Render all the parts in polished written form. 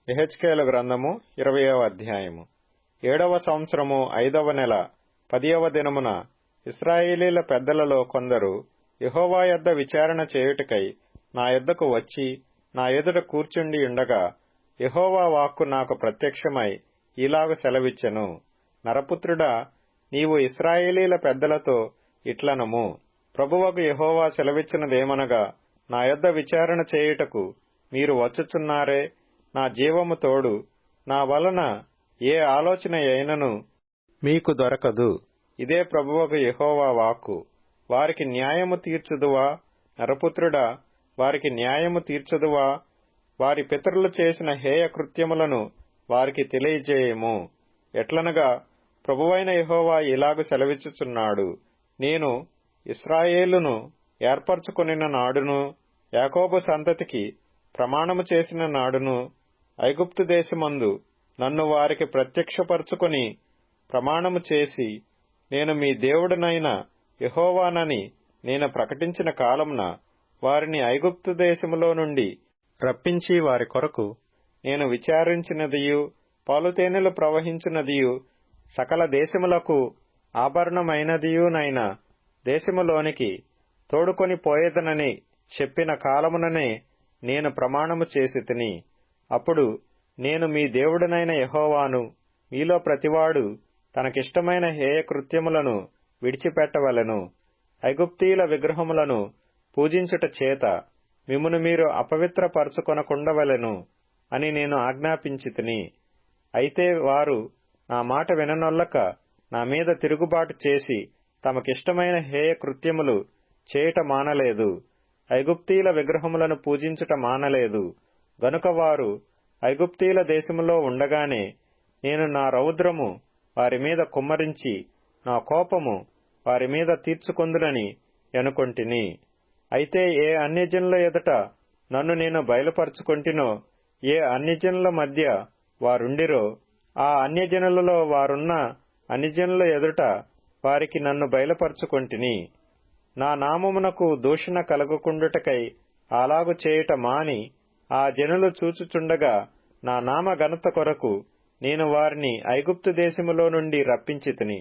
యెహెజ్కేలు గ్రంథము 20వ అధ్యాయము. 7వ సంవత్సరము 5వ నెల 10వ దినమున ఇశ్రాయేలీల పెద్దలలో కొందరు యెహోవా యొద్ద విచారణ చేయుటకై నా యొద్దకు వచ్చి నా ఎదుట కూర్చుండి ఉండగా, యెహోవా వాక్కు నాకు ప్రత్యక్షమై ఈలాగు సెలవిచ్చెను. నరపుత్రుడా, నీవు ఇశ్రాయేలీల పెద్దలతో ఇట్లనము, ప్రభువగు యెహోవా సెలవిచ్చినదేమనగా, నా యొద్ద విచారణ చేయుటకు మీరు వచ్చుచున్నారే, నా జీవము తోడు, నా వలన ఏ ఆలోచన అయినను మీకు దొరకదు. ఇదే ప్రభువకు యెహోవా వాక్కు. వారికి న్యాయము తీర్చుదువా? నరపుత్రుడా, వారికి న్యాయము తీర్చుదువా? వారి పితరులు చేసిన హేయ కృత్యములను వారికి తెలియజేయము. ఎట్లనగా, ప్రభువైన యెహోవా ఇలాగు సెలవిచ్చుచున్నాడు, నేను ఇశ్రాయేలును ఏర్పరచుకొనిన నాడును, యాకోబు సంతతికి ప్రమాణము చేసిన నాడును, ఐగుప్తు దేశమందు నన్ను వారికి ప్రత్యక్షపరచుకొని ప్రమాణము చేసి, నేను మీ దేవుడనైన యెహోవానని నేను ప్రకటించిన కాలమున వారిని ఐగుప్తు దేశములో నుండి రప్పించి వారి కొరకు నేను విచారించినదియు పాలుతేనెలు ప్రవహించునదియు సకల దేశములకు ఆభరణమైనదియునైన దేశములోనికి తోడుకొని పోయేదనని చెప్పిన కాలముననే నేను ప్రమాణము చేసితిని. అప్పుడు నేను మీ దేవుడనైన యెహోవాను. మీలో ప్రతివాడు తనకిష్టమైన హేయ కృత్యములను విడిచిపెట్టవలెను. ఐగుప్తీయుల విగ్రహములను పూజించుట చేత మిమ్మును మీరు అపవిత్రపరచుకొనకుండవలెను అని నేను ఆజ్ఞాపించితిని. అయితే వారు నా మాట విననొల్లక నా మీద తిరుగుబాటు చేసి తమకిష్టమైన హేయ కృత్యములు చేయుట మానలేదు, ఐగుప్తీయుల విగ్రహములను పూజించుట మానలేదు. గనుక వారు ఐగుప్తీయుల దేశములో ఉండగానే నేను నా రౌద్రము వారి మీద కుమ్మరించి నా కోపము వారి మీద తీర్చుకొందునని అనుకొంటిని. అయితే ఏ అన్యజనుల ఎదుట నన్ను నేను బయలుపరచుకొంటినో, ఏ అన్యజనుల మధ్య వారుండిరో, ఆ అన్యజనులలో వారున్న అన్యజనుల ఎదుట వారికి నన్ను బయలుపరచుకొంటిని. నా నామమునకు దూషణ కలగకుండుటకై అలాగు చేయుట మాని, ఆ జనులు చూచుచుండగా నా నామ ఘనత కొరకు నేను వారిని ఐగుప్తు దేశములో నుండి రప్పించితిని.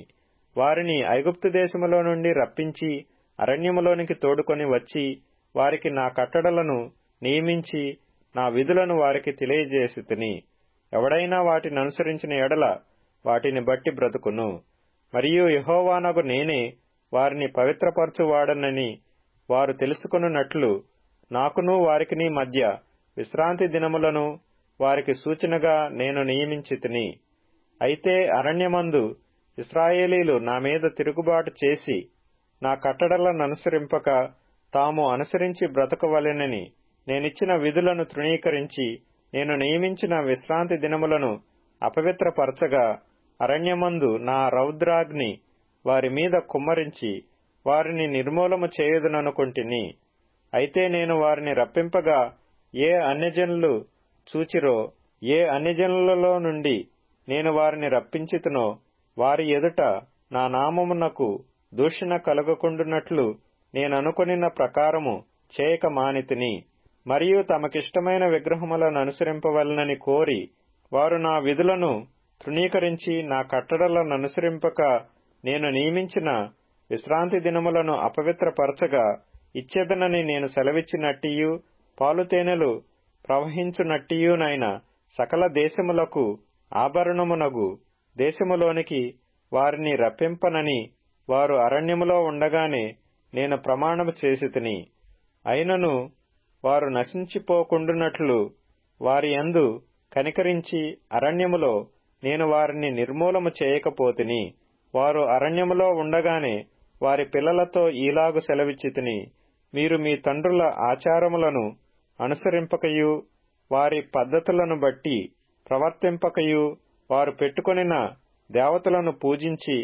వారిని ఐగుప్తు దేశములో నుండి రప్పించి అరణ్యములోనికి తోడుకొని వచ్చి వారికి నా కట్టడలను నియమించి నా విధులను వారికి తెలియజేసితిని. ఎవడైనా వాటిని అనుసరించిన ఎడల వాటిని బట్టి బ్రతుకును. మరియు యెహోవానగు నేనే వారిని పవిత్రపరచువాడనని వారు తెలుసుకొనున్నట్లు నాకును వారికిని మధ్య విశ్రాంతి దినములను వారికి సూచనగా నేను నియమించితిని. అయితే అరణ్యమందు ఇశ్రాయేలీలు నా మీద తిరుగుబాటు చేసి నా కట్టడలననుసరింపక తాము అనుసరించి బ్రతకవలెనని నేనిచ్చిన విధులను తృణీకరించి నేను నియమించిన విశ్రాంతి దినములను అపవిత్రపరచగా, అరణ్యమందు నా రౌద్రాగ్ని వారి మీద కుమ్మరించి వారిని నిర్మూలము చేయుదుననుకొంటిని. అయితే నేను వారిని రప్పింపగా ఏ అన్యజనులు చూచిరో, ఏ అన్యజనులలో నుండి నేను వారిని రప్పించితునో వారి ఎదుట నా నామమునకు దూషణ కలగకుండునట్లు నేననుకొనిన ప్రకారము చేయక మానితిని. మరియు తమకిష్టమైన విగ్రహములను అనుసరింపవలనని కోరి వారు నా విధులను తృణీకరించి నా కట్టడలను అనుసరింపక నేను నియమించిన విశ్రాంతి దినములను అపవిత్రపరచగా, ఇచ్చేదనని నేను సెలవిచ్చినట్టియు పాలుతేనెలు ప్రవహించునట్టియునైన సకల దేశములకు ఆభరణమునగు దేశములోనికి వారిని రప్పింపనని వారు అరణ్యములో ఉండగానే నేను ప్రమాణము చేసితిని. అయినను వారు నశించిపోకుండునట్లు వారి యందు కనికరించి అరణ్యములో నేను వారిని నిర్మూలము చేయకపోతిని. వారు అరణ్యములో ఉండగానే వారి పిల్లలతో ఈలాగు సెలవిచ్చితిని, మీరు మీ తండ్రుల ఆచారములను అనుసరింపకయు వారి పద్ధతులను బట్టి ప్రవర్తింపకయు వారు పెట్టుకొనిన దేవతలను పూజించి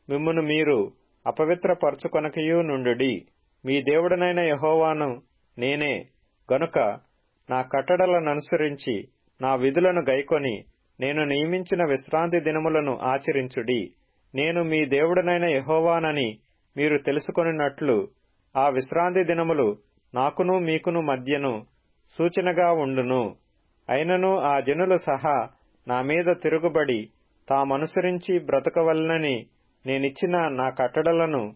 మిమ్మును మీరు అపవిత్రపరచుకొనకయు నుండుడి. మీ దేవుడనైన యెహోవాను నేనే. గనుక నా కట్టడలననుసరించి నా విధులను గైకొని నేను నియమించిన విశ్రాంతి దినములను ఆచరించుడి. నేను మీ దేవుడనైన యెహోవానని మీరు తెలుసుకొనినట్లు ఆ విశ్రాంతి దినములు నాకును మీకును మధ్యను సూచనగా ఉండును. అయినను ఆ జనులు సహా నా మీద తిరుగుబడి తామనుసరించి బ్రతకవలనని నేనిచ్చిన నా కట్టడలను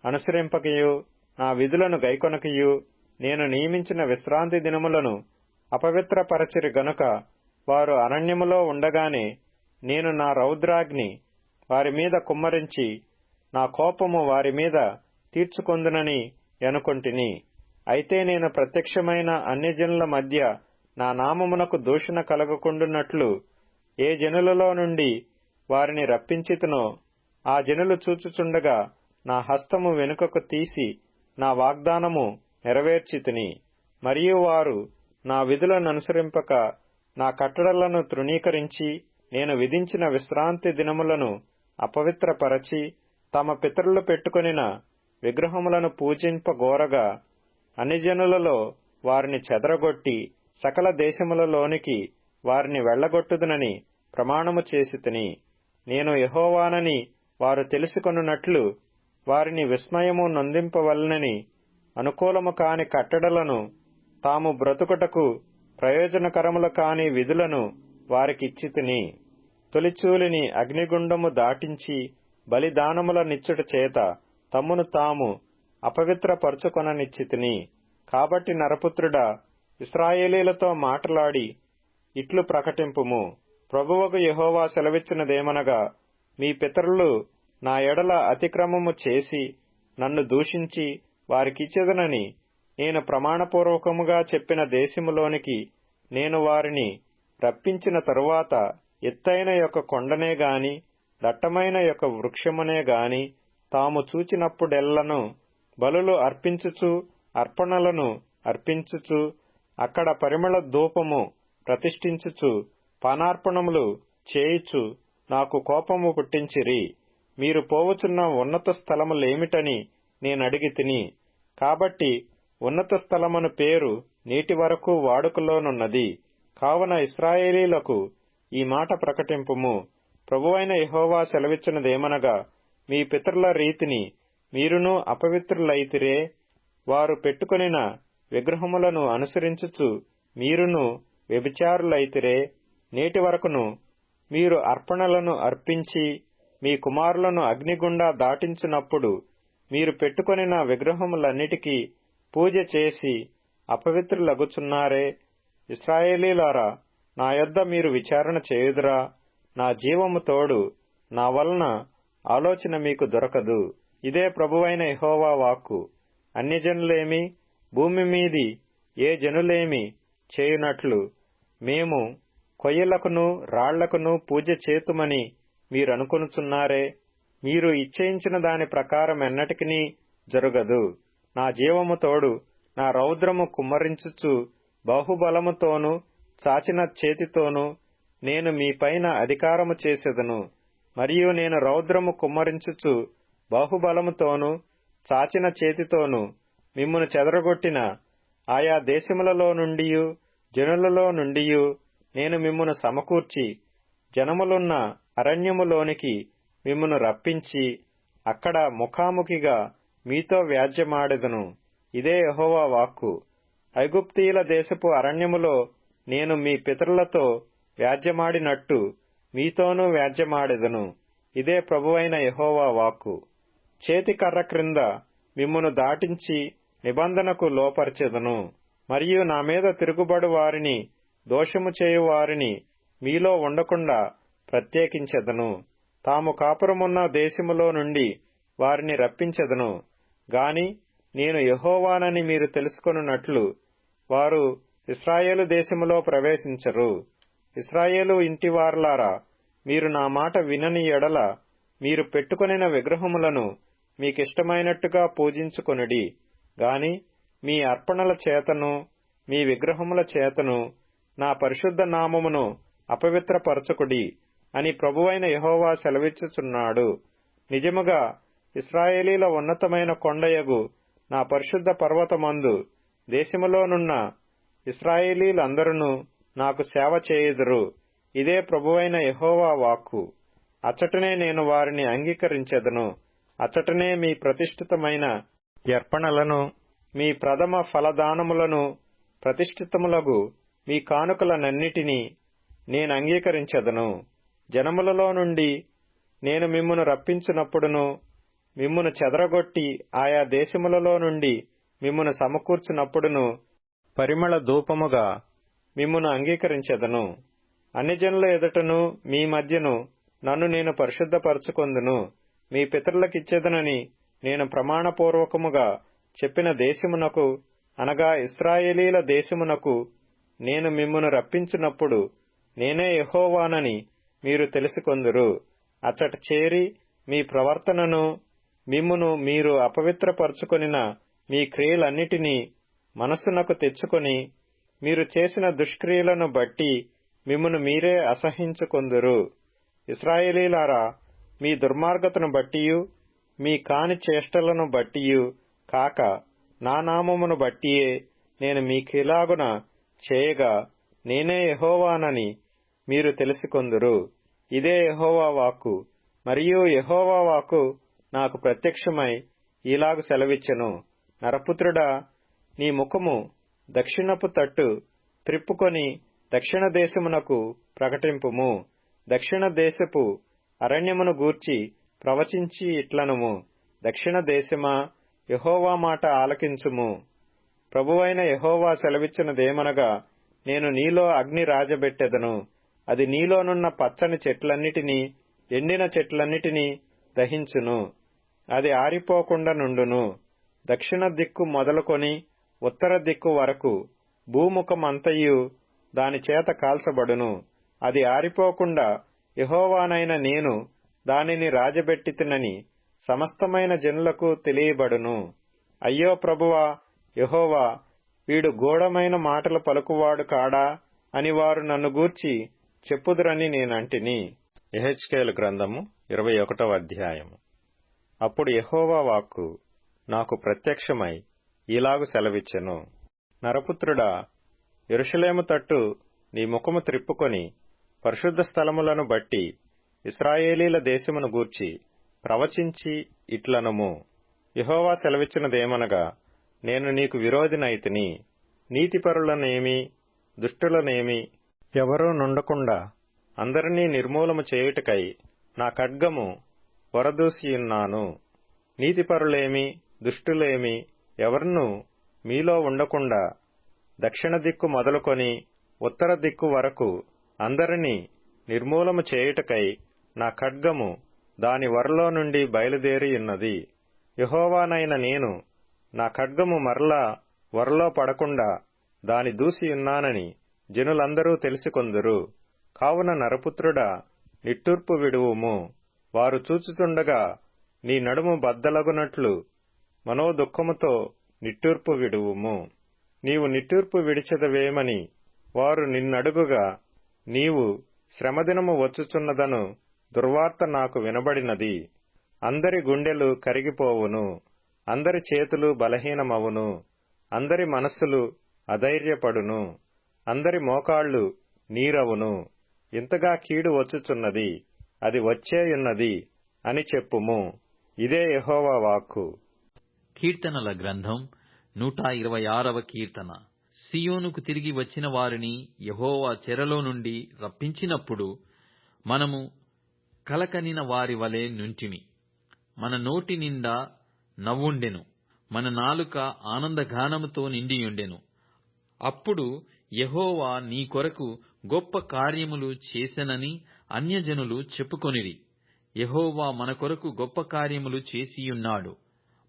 అనుసరింపకయు నా విధులను గైకొనకయు నేను నియమించిన విశ్రాంతి దినములను అపవిత్రపరచిరి గనుక వారు అరణ్యములో ఉండగానే నేను నా రౌద్రాగ్ని వారి మీద కుమ్మరించి నా కోపము వారి మీద తీర్చుకొందునని అనుకొంటిని. అయితే నేను ప్రత్యక్షమైన అన్యజనుల మధ్య నా నామమునకు దూషణ కలగకుండునట్లు ఏ జనులలో నుండి వారిని రప్పించితినో ఆ జనులు చూచుచుండగా నా హస్తము వెనుకకు తీసి నా వాగ్దానము నెరవేర్చితిని. మరియు వారు నా విధులను అనుసరింపక నా కట్టడలను తృణీకరించి నేను విధించిన విశ్రాంతి దినములను అపవిత్రపరచి తమ పితరులు పెట్టుకొనిన విగ్రహములను పూజింపగోరగా అన్యజనులలో వారిని చెదరగొట్టి సకల దేశములలోనికి వారిని వెళ్లగొట్టుదునని ప్రమాణము చేసితిని. నేను యెహోవానని వారు తెలుసుకొనున్నట్లు వారిని విస్మయము నొందింపవలనని అనుకూలము కాని కట్టడలను తాము బ్రతుకుటకు ప్రయోజనకరములు కాని విధులను వారికిచ్చితిని. తొలిచూలిని అగ్నిగుండము దాటించి బలిదానముల నిచ్చుట చేత తమ్మును తాము అపవిత్రపరచుకొననిచ్చితిని. కాబట్టి నరపుత్రుడా, ఇశ్రాయేలీలతో మాటలాడి ఇట్లు ప్రకటింపుము. ప్రభువగు యెహోవా సెలవిచ్చినదేమనగా, మీ పితరులు నా ఎడల అతిక్రమము చేసి నన్ను దూషించి వారికిచ్చెదనని నేను ప్రమాణపూర్వకముగా చెప్పిన దేశములోనికి నేను వారిని రప్పించిన తరువాత ఎత్తైన యొక్క కొండనే గాని దట్టమైన యొక్క వృక్షమునే గాని తాము చూచినప్పుడెల్లను బలులు అర్పించుచు అర్పణలను అర్పించుచు అక్కడ పరిమళ ధూపము ప్రతిష్ఠించుచు పానార్పణములు చేయుచు నాకు కోపము పుట్టించిరి. మీరు పోవుచున్న ఉన్నత స్థలములేమిటని నేనడిగితిని. కాబట్టి ఉన్నత స్థలమును పేరు నేటి వరకు వాడుకలోనున్నది. కావున ఇశ్రాయేలీలకు ఈ మాట ప్రకటింపుము. ప్రభువైన యెహోవా సెలవిచ్చినదేమనగా, మీ పితరుల రీతిని మీరును అపవిత్రులైతిరే. వారు పెట్టుకొనిన విగ్రహములను అనుసరించుచు మీరును వ్యభిచారులైతిరే. నేటి వరకును మీరు అర్పణలను అర్పించి మీ కుమారులను అగ్నిగుండా దాటించినప్పుడు మీరు పెట్టుకొనిన విగ్రహములన్నిటికీ పూజ చేసి అపవిత్రులగుచున్నారే. ఇశ్రాయేలీలారా, నా యొద్ద మీరు విచారణ చేయుదురా? నా జీవము తోడు నా వలన ఆలోచన మీకు దొరకదు. ఇదే ప్రభువైన యెహోవా వాక్కు. అన్యజనులేమి భూమి మీది ఏ జనులేమి చేయునట్లు మేము కొయ్యలకును రాళ్లకును పూజ చేతుమని మీరనుకొనుచున్నారే. మీరు ఇచ్చేయించిన దాని ప్రకారం ఎన్నటికినీ జరుగదు. నా జీవము తోడు నా రౌద్రము కుమ్మరించుచు బాహుబలముతోనూ చాచిన చేతితోనూ నేను మీపైన అధికారము చేసెదను. మరియు నేను రౌద్రము కుమ్మరించుచు బాహుబలముతోనూ చాచిన చేతితోనూ మిమ్మును చెదరగొట్టిన ఆయా దేశములలో నుండియు జనులలో నుండియు నేను మిమ్మును సమకూర్చి జనములున్న అరణ్యములోనికి మిమ్మును రప్పించి అక్కడ ముఖాముఖిగా మీతో వ్యాజ్యమాడెదను. ఇదే యెహోవా వాక్కు. ఐగుప్తీయుల దేశపు అరణ్యములో నేను మీ పితరులతో వ్యాజ్యమాడినట్టు మీతోనూ వ్యాజ్యమాడెదను. ఇదే ప్రభువైన యెహోవా వాక్కు. చేతికర్ర క్రింద మిమ్మును దాటించి నిబంధనకు లోపరచెదను. మరియు నా మీద తిరుగుబడు వారిని దోషము చేయు వారిని మీలో ఉండకుండా ప్రత్యేకించెదను. తాము కాపురమున్న దేశములో నుండి వారిని రప్పించెదను. గాని నేను యెహోవానని మీరు తెలుసుకొనున్నట్లు వారు ఇశ్రాయేలు దేశములో ప్రవేశించరు. ఇశ్రాయేలు ఇంటివారలారా, మీరు నా మాట వినని ఎడల మీరు పెట్టుకొనిన విగ్రహములను మీకిష్టమైనట్టుగా పూజించుకొనుడి. గాని మీ అర్పణల చేతను మీ విగ్రహముల చేతను నా పరిశుద్ధ నామమును అపవిత్రపరచకుడి అని ప్రభువైన యెహోవా సెలవిచ్చుచున్నాడు. నిజముగా ఇశ్రాయేలీల ఉన్నతమైన కొండయగు నా పరిశుద్ధ పర్వతమందు దేశములోనున్న ఇశ్రాయేలీలందరూ నాకు సేవ చేయుదురు. ఇదే ప్రభువైన యెహోవా వాక్కు. అచ్చటనే నేను వారిని అంగీకరించెదను. అచ్చటనే మీ ప్రతిష్ఠితమైన అర్పణలను మీ ప్రథమ ఫలదానములను ప్రతిష్ఠితములగు మీ కానుకలనన్నిటినీ నేను అంగీకరించెదను. జనములలో నుండి నేను మిమ్మును రప్పించినప్పుడును, మిమ్మును చెదరగొట్టి ఆయా దేశములలో నుండి మిమ్మును సమకూర్చినప్పుడును పరిమళ ధూపముగా మిమ్మును అంగీకరించెదను. అన్యజనుల ఎదుటను మీ మధ్యను నన్ను నేను పరిశుద్ధపరచుకొందును. మీ పితరులకిచ్చేదనని నేను ప్రమాణపూర్వకముగా చెప్పిన దేశమునకు, అనగా ఇశ్రాయేలీల దేశమునకు నేను మిమ్మును రప్పించినప్పుడు నేనే యెహోవానని మీరు తెలుసుకొందురు. అచ్చట చేరి మీ ప్రవర్తనను, మిమ్మును మీరు అపవిత్రపరచుకొనిన మీ క్రియలన్నిటినీ మనస్సునకు తెచ్చుకొని, మీరు చేసిన దుష్క్రియలను బట్టి మిమ్మును మీరే అసహ్యించుకొందురు. ఇశ్రాయేలీలారా, మీ దుర్మార్గతను బట్టియు మీ కాని చేష్టలను బట్టియు కాక నా నామమును బట్టియే నేను మీకిలాగున చేయగా నేనే యెహోవానని మీరు తెలుసుకొందురు. ఇదే యెహోవా వాక్కు. మరియు యెహోవా వాక్కు నాకు ప్రత్యక్షమై ఇలాగు సెలవిచ్చెను. నరపుత్రుడా, నీ ముఖము దక్షిణపు తట్టు త్రిప్పుకొని దక్షిణ దేశమునకు ప్రకటింపుము. దక్షిణ దేశపు అరణ్యమును గూర్చి ప్రవచించి ఇట్లనుము. దక్షిణ దేశమా, యెహోవా మాట ఆలకించుము. ప్రభువైన యెహోవా సెలవిచ్చినదేమనగా, నేను నీలో అగ్ని రాజబెట్టెదను. అది నీలోనున్న పచ్చని చెట్లన్నిటినీ, ఎండిన చెట్లన్నిటినీ దహించును. అది ఆరిపోకుండా నుండును. దక్షిణ దిక్కు మొదలుకొని ఉత్తర దిక్కు వరకు భూముఖమంతయు దాని చేత కాల్చబడును. అది ఆరిపోకుండా యెహోవానైన నేను దానిని రాజబెట్టితినని సమస్తమైన జనులకు తెలియబడును. అయ్యో ప్రభువా యెహోవా, వీడు గూఢమైన మాటలు పలుకువాడు కాడా అని వారు నన్ను గూర్చి చెప్పుదురని నేనంటిని. యెహెజ్కేలు గ్రంథము 21వ అధ్యాయము. అప్పుడు యెహోవా వాక్కు నాకు ప్రత్యక్షమై ఇలాగు సెలవిచ్చెను. నరపుత్రుడా, యెరూషలేము తట్టు నీ ముఖము త్రిప్పుకొని పరిశుద్ధ స్థలములను బట్టి ఇశ్రాయేలీల దేశమును గూర్చి ప్రవచించి ఇట్లనుము. యెహోవా సెలవిచ్చినదేమనగా, నేను నీకు విరోధినైతిని. నీతిపరులనేమి దుష్టులనేమి ఎవరూ నుండకుండా అందరినీ నిర్మూలము చేయుటకై నా ఖడ్గము వరదూసియున్నాను. నీతిపరులేమి దుష్టులేమి ఎవరినూ మీలో ఉండకుండా దక్షిణ దిక్కు మొదలుకొని ఉత్తర దిక్కు వరకు అందరినీ నిర్మూలము చేయుటకై నా ఖడ్గము దాని వరలో నుండి బయలుదేరియున్నది. యెహోవానైన నేను నా ఖడ్గము మరలా వరలో పడకుండా దాని దూసియున్నానని జనులందరూ తెలుసుకొందురు. కావున నరపుత్రుడా, నిట్టూర్పు విడువుము. వారు చూచుచుండగా నీ నడుము బద్దలగునట్లు మనోదుఃఖముతో నిట్టూర్పు విడువుము. నీవు నిట్టూర్పు విడిచెదవేమని వారు నిన్నడుగుగా, నీవు శ్రమదినము వచ్చుచున్నదను దుర్వార్త నాకు వినబడినది. అందరి గుండెలు కరిగిపోవును, అందరి చేతులు బలహీనమవును, అందరి మనస్సులు అధైర్యపడును, అందరి మోకాళ్లు నీరవును. ఇంతగా కీడు వచ్చుచున్నది, అది వచ్చేయున్నది అని చెప్పుము. ఇదే యెహోవా వాక్కు. కీర్తనల గ్రంథం 126వ కీర్తన. సియోనుకు తిరిగి వచ్చిన వారిని యెహోవా చెరలో నుండి రప్పించినప్పుడు మనము కలకనిన వారి వలె నుంటిమి. మన నోటి నిండా నవ్వుండెను, మన నాలుక ఆనందగానముతో నిండియుండెను. అప్పుడు యెహోవా నీ కొరకు గొప్ప కార్యములు చేసెనని అన్యజనులు చెప్పుకొనిరి. యెహోవా మన కొరకు గొప్ప కార్యములు చేసియున్నాడు.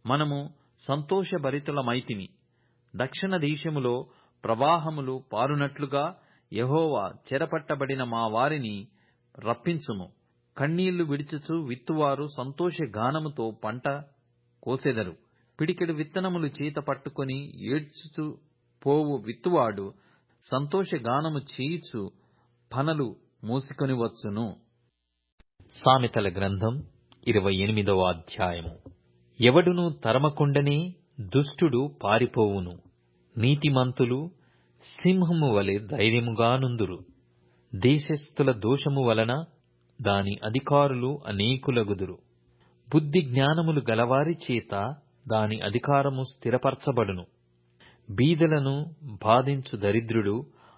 మనము సంతోషభరితులమైతిమి. దక్షిణ దేశములో ప్రవాహములు పారునట్లుగా యెహోవా చెరపట్టబడిన మా వారిని రప్పించుము. కన్నీళ్లు విడిచుచు విత్తువారు సంతోషగానముతో పంట కోసెదరు. పిడికెడు విత్తనములు చేత పట్టుకొని ఏడ్చుచు పోవు విత్తువాడు సంతోషగానము చేయుచు పనలు మోసుకొని వచ్చును. సామెతల గ్రంథం 28వ అధ్యాయము. ఎవడును తరమకుండనే దుష్టుడు పారిపోవును. నీతిమంతులు సింహము వలె ధైర్యముగానుందురు. దేశస్థుల దోషము వలన దాని అధికారులు అనేకులగుదురు. బుద్ధి జ్ఞానములు గలవారి చేత దాని అధికారము స్థిరపరచబడును. బీదలను బాధించు దరిద్రుడు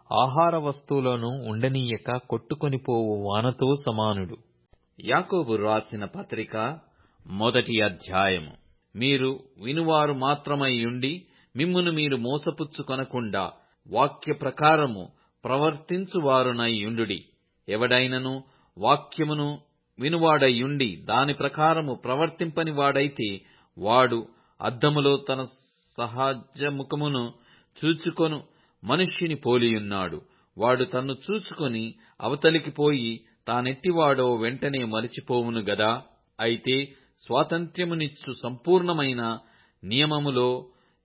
ఆహార వస్తువులను ఉండనీయక కొట్టుకొనిపోవు వానతో సమానుడు. యాకోబు రాసిన పత్రిక 1వ అధ్యాయము. మీరు వినువారు మాత్రమై ఉండి మిమ్మును మీరు మోసపుచ్చుకొనకుండా వాక్య ప్రకారము ప్రవర్తించువారునై యుండుడి. ఎవడైనను వాక్యమును వినువాడయ్యుండి దాని ప్రకారము ప్రవర్తింపని వాడైతే వాడు అద్దములో తన సహజ ముఖమును చూచుకొను మనుష్యుని పోలియున్నాడు. వాడు తన్ను చూచుకొని అవతలికి పోయి తానెట్టివాడో వెంటనే మరిచిపోవును గదా. అయితే స్వాతంత్ర్యమునిచ్చు సంపూర్ణమైన నియమములో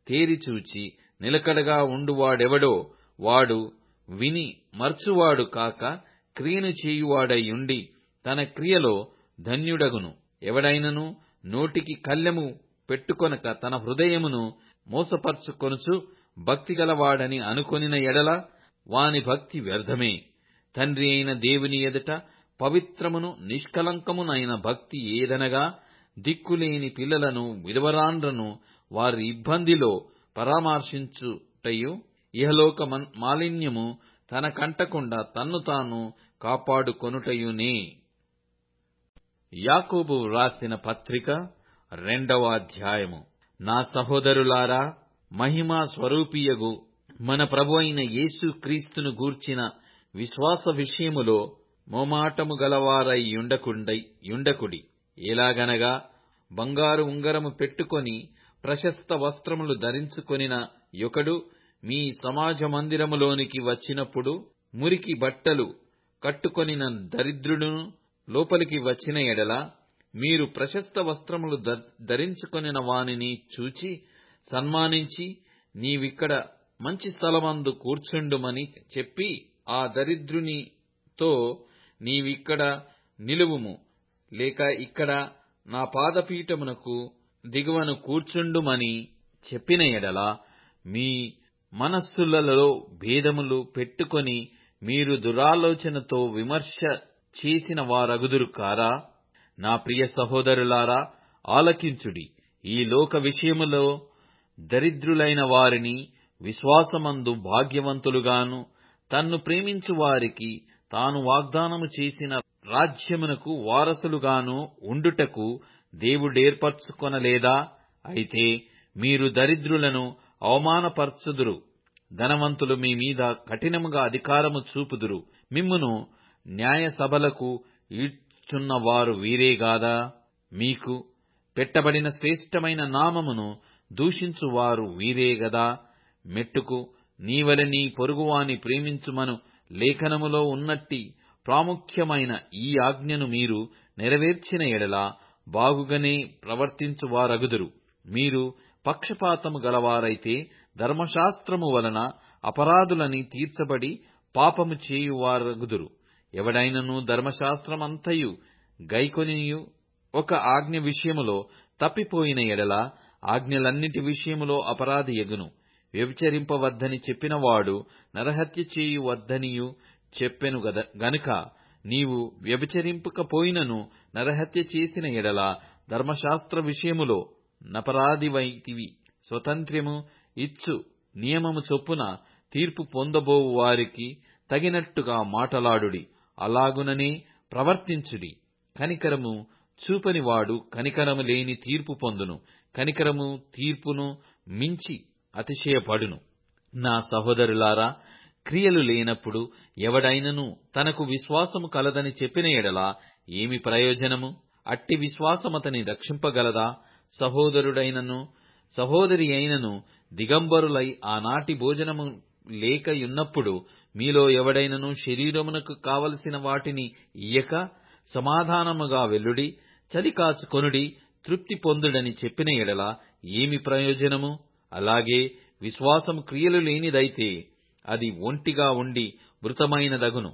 తేరిచూచి నిలకడగా ఉండువాడెవడో వాడు విని మర్చువాడు కాక క్రియను చేయువాడయ్యుండి తన క్రియలో ధన్యుడగును. ఎవడైనను నోటికి కళ్ళెము పెట్టుకొనక తన హృదయమును మోసపర్చుకొనుచు భక్తిగలవాడని అనుకొనిన ఎడల వాని భక్తి వ్యర్థమే. తండ్రి అయిన దేవుని ఎదుట పవిత్రమును నిష్కలంకమునైన భక్తి ఏదనగా దిక్కులేని పిల్లలను విధవరాండ్రను వారి ఇబ్బందిలో పరామర్శించుటయు ఇహలోక మాలిన్యము తన కంటకుండా తన్ను తాను కాపాడుకొనుటయునే. యాకోబు రాసిన పత్రిక 2వ అధ్యాయము. నా సహోదరులారా, మహిమా స్వరూపియగు మన ప్రభు అయిన యేసు క్రీస్తును గూర్చిన విశ్వాస విషయములో మోమాటము గలవారై యుండకుడి. ఎలాగనగా బంగారు ఉంగరము పెట్టుకొని ప్రశస్త వస్త్రములు ధరించుకొనిన యొకడు మీ సమాజ మందిరములోనికి వచ్చినప్పుడు మురికి బట్టలు కట్టుకొనిన దరిద్రుడును లోపలికి వచ్చిన ఎడల మీరు ప్రశస్త వస్త్రములు ధరించుకొనిన వానిని చూచి సన్మానించి నీవిక్కడ మంచి స్థలమందు కూర్చుండుమని చెప్పి ఆ దరిద్రునితో నీవిక్కడ నిలువుము, లేక ఇక్కడ నా పాదపీఠమునకు దిగువను కూర్చుండుమని చెప్పిన ఎడల మీ మనస్సులలో భేదములు పెట్టుకొని మీరు దురాలోచనతో విమర్శ చేసిన వారగుదురు కారా? నా ప్రియ సహోదరులారా, ఆలకించుడి. ఈ లోక విషయములో దరిద్రులైన వారిని విశ్వాసమందు భాగ్యవంతులుగాను తన్ను ప్రేమించు వారికి తాను వాగ్దానము చేసిన రాజ్యమునకు వారసులుగాను ఉండుటకు దేవుడేర్పరచుకొనలేదా? అయితే మీరు దరిద్రులను అవమానపరచుదురు, ధనవంతులు మీ మీద కఠినముగా అధికారము చూపుదురు. మిమ్మును న్యాయసభలకు ఈడ్చున్నవారు వీరేగాదా? మీకు పెట్టబడిన శ్రేష్టమైన నామమును దూషించువారు వీరేగదా? మెట్టుకు నీవలె నీ పొరుగువాని ప్రేమించుమను లేఖనములో ఉన్నట్టి ప్రాముఖ్యమైన ఈ ఆజ్ఞను మీరు నెరవేర్చిన ఎడల బాగుగానే ప్రవర్తించువారగుదురు. మీరు పక్షపాతము గలవారైతే ధర్మశాస్త్రము వలన అపరాధులని తీర్చబడి పాపము చేయువారగుదురు. ఎవడైనను ధర్మశాస్త్రమంతయు గైకొనియు ఒక ఆజ్ఞ విషయములో తప్పిపోయిన ఎడల ఆజ్ఞలన్నిటి విషయములో అపరాధి యగును. వ్యభిచరింపవద్దని చెప్పినవాడు నరహత్య చేయవద్దనియు చెప్పెను గనుక నీవు వ్యభిచరింపకపోయినను నరహత్య చేసిన ఎడల ధర్మశాస్త్ర విషయములో నపరాధివైతివి. స్వతంత్ర్యము ఇచ్చు నియమము చొప్పున తీర్పు పొందబోవు వారికి తగినట్టుగా మాటలాడుడి, అలాగుననే ప్రవర్తించుడి. కనికరము చూపనివాడు కనికరము లేని తీర్పు పొందును. కనికరము తీర్పును మించి అతిశయపడును. నా సహోదరులారా, క్రియలు లేనప్పుడు ఎవడైనను తనకు విశ్వాసము కలదని చెప్పిన ఎడల ఏమి ప్రయోజనము? అట్టి విశ్వాసమతని రక్షింపగలదా? సహోదరుడైనను సహోదరి అయినను దిగంబరులై ఆనాటి భోజనము లేకయున్నప్పుడు మీలో ఎవడైనను శరీరమునకు కావలసిన వాటిని ఇయ్యక సమాధానముగా వెల్లుడి, చలి కాచుకొనుడి, తృప్తి పొందుడని చెప్పిన ఎడల ఏమి ప్రయోజనము? అలాగే విశ్వాసము క్రియలు లేనిదైతే అది ఒంటిగా ఉండి మృతమైనదగును.